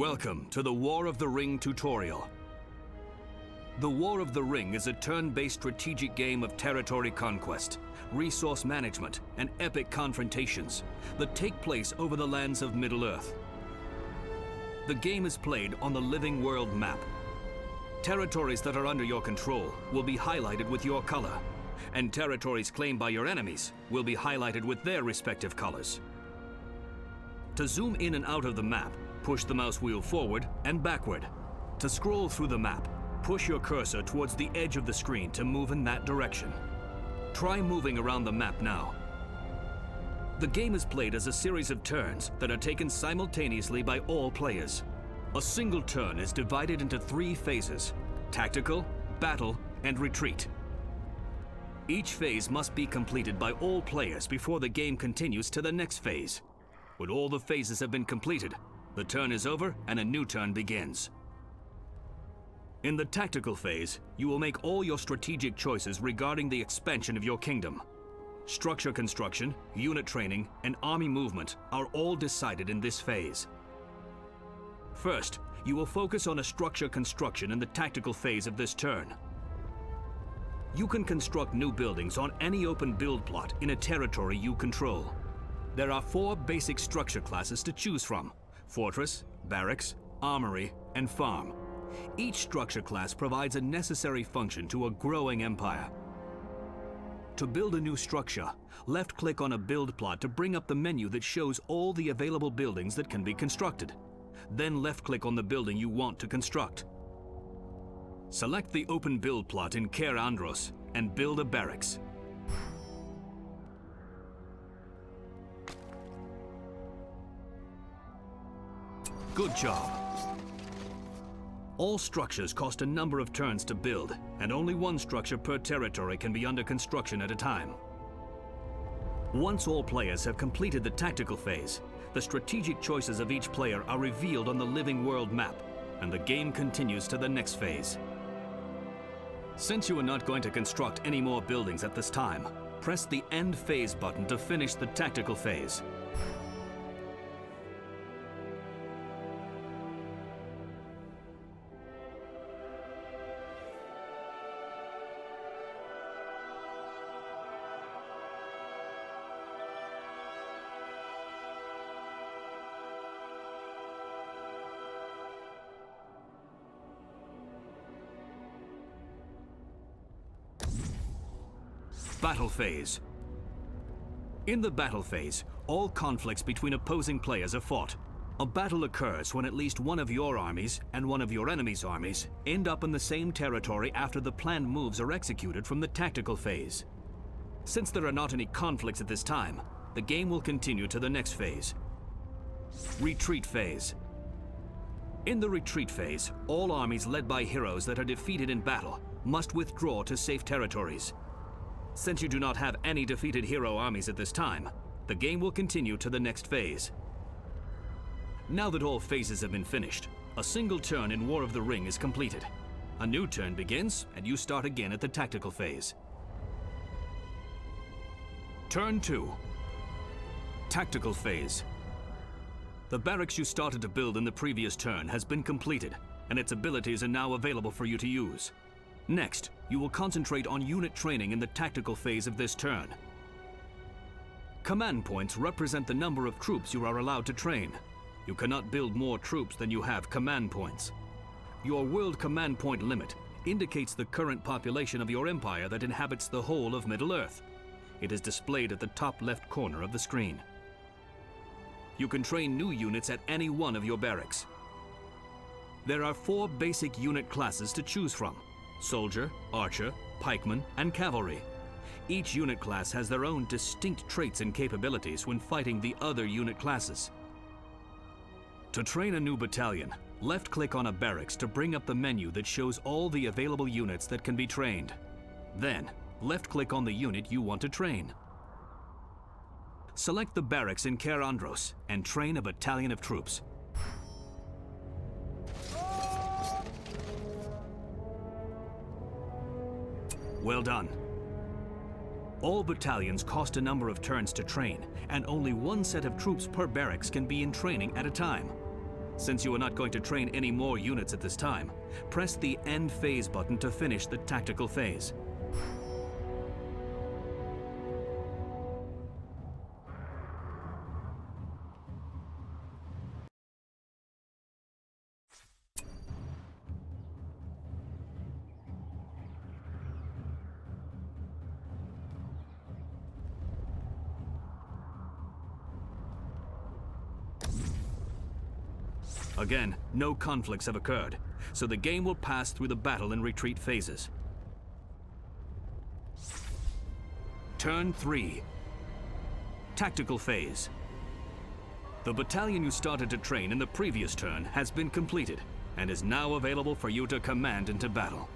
Welcome to the War of the Ring tutorial. The War of the Ring is a turn-based strategic game of territory conquest, resource management, and epic confrontations that take place over the lands of Middle-earth. The game is played on the Living World map. Territories that are under your control will be highlighted with your color, and territories claimed by your enemies will be highlighted with their respective colors. To zoom in and out of the map, push the mouse wheel forward and backward. To scroll through the map, push your cursor towards the edge of the screen to move in that direction. Try moving around the map now. The game is played as a series of turns that are taken simultaneously by all players. A single turn is divided into 3 phases: tactical, battle, and retreat. Each phase must be completed by all players before the game continues to the next phase. When all the phases have been completed, the turn is over and a new turn begins. In the tactical phase, you will make all your strategic choices regarding the expansion of your kingdom. Structure construction, unit training, and army movement are all decided in this phase. First, you will focus on a structure construction in the tactical phase of this turn. You can construct new buildings on any open build plot in a territory you control. There are 4 basic structure classes to choose from: fortress, barracks, armory, and farm. Each structure class provides a necessary function to a growing empire. To build a new structure, left-click on a build plot to bring up the menu that shows all the available buildings that can be constructed. Then left-click on the building you want to construct. Select the open build plot in Care Andros and build a barracks. Good job. All structures cost a number of turns to build, and only one structure per territory can be under construction at a time. Once all players have completed the tactical phase, the strategic choices of each player are revealed on the Living World map, and the game continues to the next phase. Since you are not going to construct any more buildings at this time, press the End Phase button to finish the tactical phase. Battle phase. In the battle phase, all conflicts between opposing players are fought. A battle occurs when at least one of your armies and one of your enemy's armies end up in the same territory after the planned moves are executed from the tactical phase. Since there are not any conflicts at this time, the game will continue to the next phase. Retreat phase. In the retreat phase, all armies led by heroes that are defeated in battle must withdraw to safe territories. Since you do not have any defeated hero armies at this time, the game will continue to the next phase. Now that all phases have been finished, a single turn in War of the Ring is completed. A new turn begins, and you start again at the tactical phase. Turn 2. Tactical phase. The barracks you started to build in the previous turn has been completed, and its abilities are now available for you to use. Next, you will concentrate on unit training in the tactical phase of this turn. Command points represent the number of troops you are allowed to train. You cannot build more troops than you have command points. Your world command point limit indicates the current population of your empire that inhabits the whole of Middle-earth. It is displayed at the top left corner of the screen. You can train new units at any one of your barracks. There are 4 basic unit classes to choose from: soldier, archer, pikeman, and cavalry. Each unit class has their own distinct traits and capabilities when fighting the other unit classes. To train a new battalion, left-click on a barracks to bring up the menu that shows all the available units that can be trained. Then, left-click on the unit you want to train. Select the barracks in Care Andros and train a battalion of troops. Well done. All battalions cost a number of turns to train, and only one set of troops per barracks can be in training at a time. Since you are not going to train any more units at this time, press the End Phase button to finish the tactical phase. Again, no conflicts have occurred, so the game will pass through the battle and retreat phases. Turn 3. Tactical phase. The battalion you started to train in the previous turn has been completed and is now available for you to command into battle.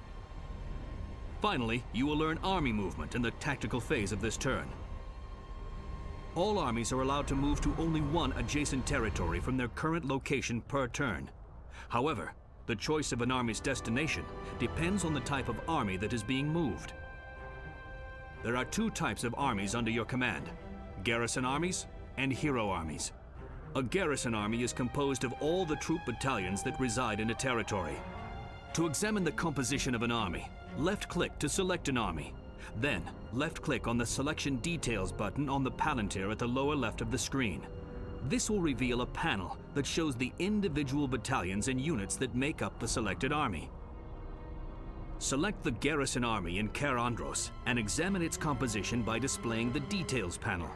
Finally, you will learn army movement in the tactical phase of this turn. All armies are allowed to move to only one adjacent territory from their current location per turn. However, the choice of an army's destination depends on the type of army that is being moved. There are two types of armies under your command: garrison armies and hero armies. A garrison army is composed of all the troop battalions that reside in a territory. To examine the composition of an army, left-click to select an army. Then, left-click on the Selection Details button on the palantir at the lower left of the screen. This will reveal a panel that shows the individual battalions and units that make up the selected army. Select the Garrison Army in Caer Andros and examine its composition by displaying the Details panel.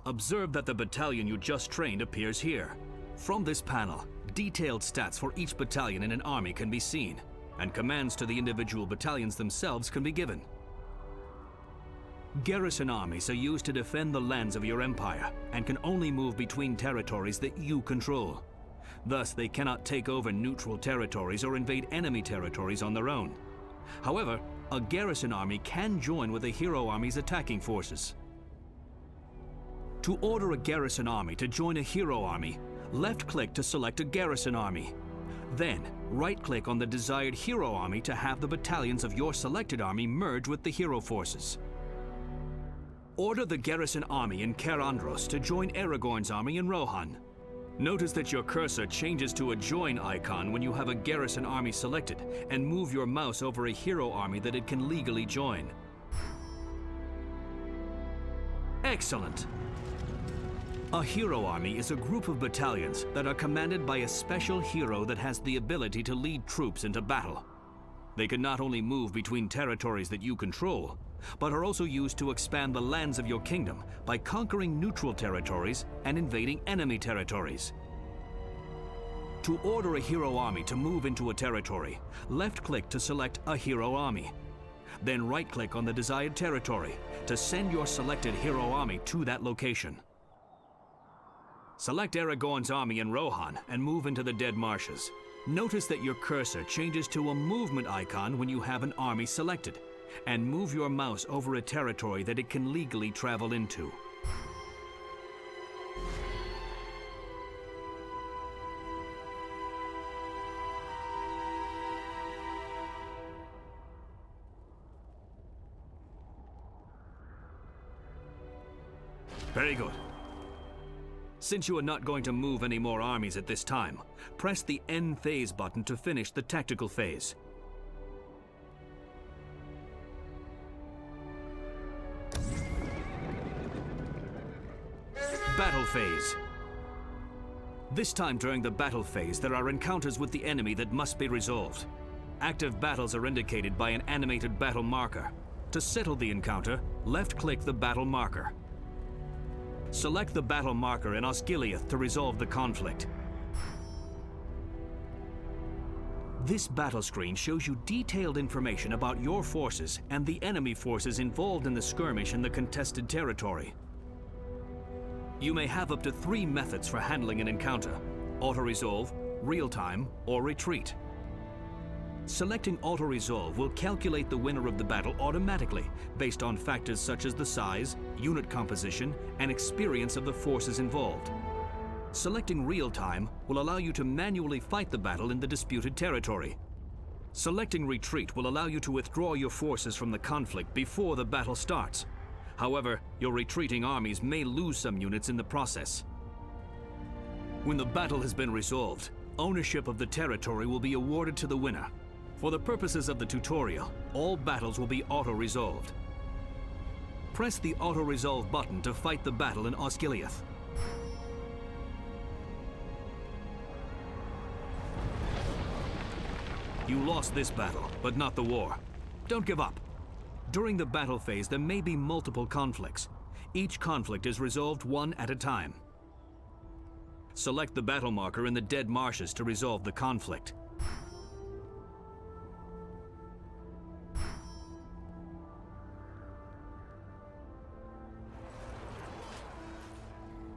Observe that the battalion you just trained appears here. From this panel, detailed stats for each battalion in an army can be seen, and commands to the individual battalions themselves can be given. Garrison armies are used to defend the lands of your empire and can only move between territories that you control. Thus, they cannot take over neutral territories or invade enemy territories on their own. However, a garrison army can join with a hero army's attacking forces. To order a garrison army to join a hero army, left-click to select a garrison army. Then, right-click on the desired hero army to have the battalions of your selected army merge with the hero forces. Order the garrison army in Caer Andros to join Aragorn's army in Rohan. Notice that your cursor changes to a join icon when you have a garrison army selected, and move your mouse over a hero army that it can legally join. Excellent! A hero army is a group of battalions that are commanded by a special hero that has the ability to lead troops into battle. They can not only move between territories that you control, but are also used to expand the lands of your kingdom by conquering neutral territories and invading enemy territories. To order a hero army to move into a territory, left-click to select a hero army. Then right-click on the desired territory to send your selected hero army to that location. Select Aragorn's army in Rohan and move into the Dead Marshes. Notice that your cursor changes to a movement icon when you have an army selected, and move your mouse over a territory that it can legally travel into. Very good. Since you are not going to move any more armies at this time, press the End Phase button to finish the tactical phase. Battle phase. This time during the battle phase, there are encounters with the enemy that must be resolved. Active battles are indicated by an animated battle marker. To settle the encounter, left-click the battle marker. Select the battle marker in Osgiliath to resolve the conflict. This battle screen shows you detailed information about your forces and the enemy forces involved in the skirmish in the contested territory. You may have up to 3 methods for handling an encounter: auto-resolve, real-time, or retreat. Selecting auto-resolve will calculate the winner of the battle automatically based on factors such as the size, unit composition, and experience of the forces involved. Selecting real-time will allow you to manually fight the battle in the disputed territory. Selecting retreat will allow you to withdraw your forces from the conflict before the battle starts. However, your retreating armies may lose some units in the process. When the battle has been resolved, ownership of the territory will be awarded to the winner. For the purposes of the tutorial, all battles will be auto-resolved. Press the auto-resolve button to fight the battle in Osgiliath. You lost this battle, but not the war. Don't give up. During the battle phase, there may be multiple conflicts. Each conflict is resolved one at a time. Select the battle marker in the dead marshes to resolve the conflict.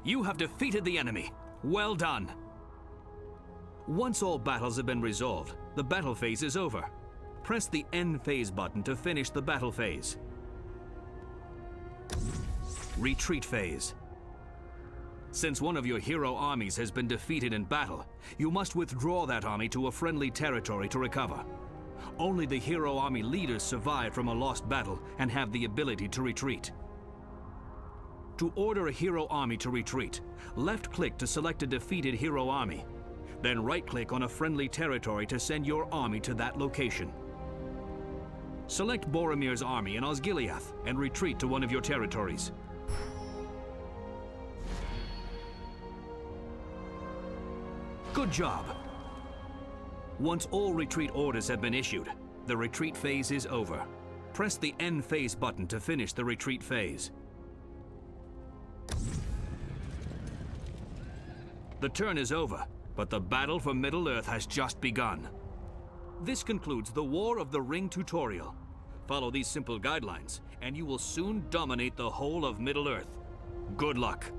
You have defeated the enemy. Well done. Once all battles have been resolved, the battle phase is over. Press the End Phase button to finish the battle phase. Retreat phase. Since one of your hero armies has been defeated in battle, you must withdraw that army to a friendly territory to recover. Only the hero army leaders survive from a lost battle and have the ability to retreat. To order a hero army to retreat, left-click to select a defeated hero army. Then right-click on a friendly territory to send your army to that location. Select Boromir's army in Osgiliath and retreat to one of your territories. Good job! Once all retreat orders have been issued, the retreat phase is over. Press the End Phase button to finish the retreat phase. The turn is over, but the battle for Middle-earth has just begun. This concludes the War of the Ring tutorial. Follow these simple guidelines, and you will soon dominate the whole of Middle-earth. Good luck!